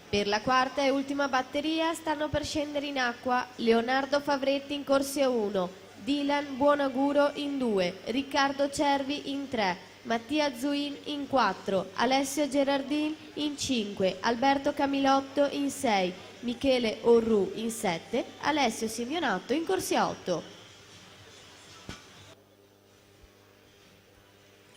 Per la quarta e ultima batteria stanno per scendere in acqua Leonardo Favretti in corsia 1, Dylan Buonaguro in 2, Riccardo Cervi in 3, Mattia Zuin in 4, Alessio Gerardin in 5, Alberto Camilotto in 6, Michele Orru in 7, Alessio Simeonatto in corsia 8.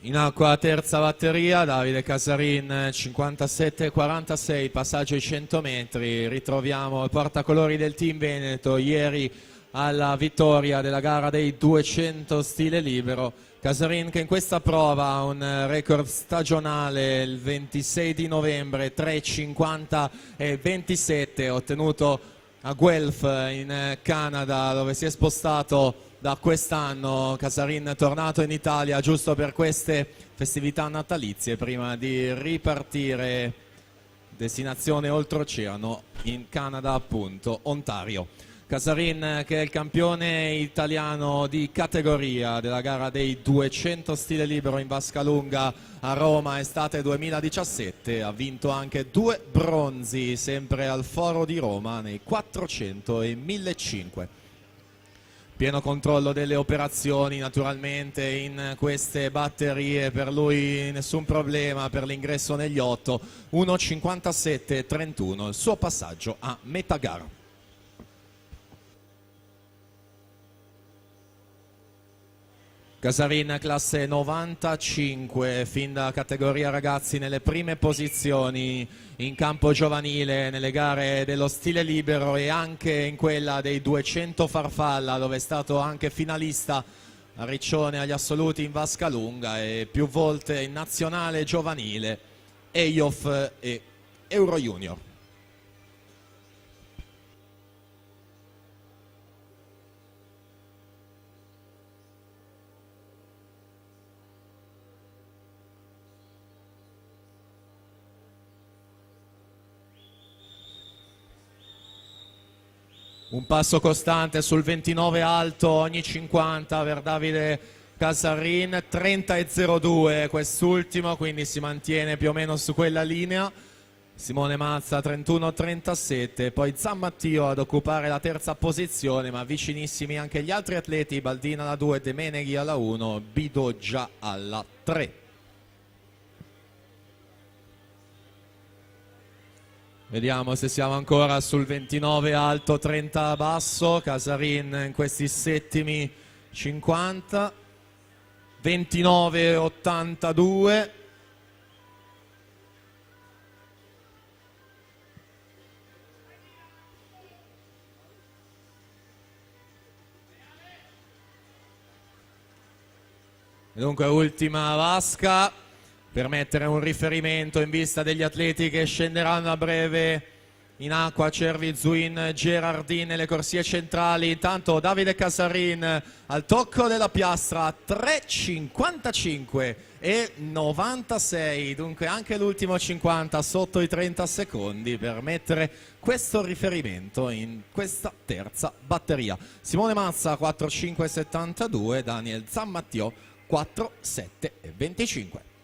In acqua terza batteria, Davide Casarin 57-46, passaggio ai 100 metri, ritroviamo il portacolori del team Veneto ieri alla vittoria della gara dei 200 stile libero. Casarin che in questa prova ha un record stagionale il 26 di novembre, 3,50 e 27, ottenuto a Guelph in Canada, dove si è spostato da quest'anno. Casarin tornato in Italia giusto per queste festività natalizie prima di ripartire destinazione oltreoceano in Canada, appunto, Ontario. Casarin che è il campione italiano di categoria della gara dei 200 stile libero in vasca lunga a Roma estate 2017, ha vinto anche 2 bronzi sempre al Foro di Roma nei 400 e 1500. Pieno controllo delle operazioni naturalmente in queste batterie, per lui nessun problema per l'ingresso negli 8, 1,57,31 il suo passaggio a metà gara. Casarin classe 95, fin da categoria ragazzi nelle prime posizioni in campo giovanile nelle gare dello stile libero e anche in quella dei 200 farfalla, dove è stato anche finalista a Riccione agli assoluti in vasca lunga e più volte in nazionale giovanile, EIOF e Euro Junior. Un passo costante sul 29 alto ogni 50 per Davide Casarin, 30,02 quest'ultimo, quindi si mantiene più o meno su quella linea. Simone Mazza 31,37, poi Zammattio ad occupare la terza posizione, ma vicinissimi anche gli altri atleti, Baldina alla 2, De Meneghi alla 1, Bidoggia alla 3. Vediamo se siamo ancora sul 29 alto, 30 basso. Casarin in questi settimi 50, 29,82. Dunque ultima vasca per mettere un riferimento in vista degli atleti che scenderanno a breve in acqua. Cervi, Zuin, Gerardin nelle corsie centrali. Intanto Davide Casarin al tocco della piastra, 3,55 e 96, dunque anche l'ultimo 50 sotto i 30 secondi per mettere questo riferimento in questa terza batteria. Simone Mazza 4,5,72, Daniel Zammattio 4,7,25.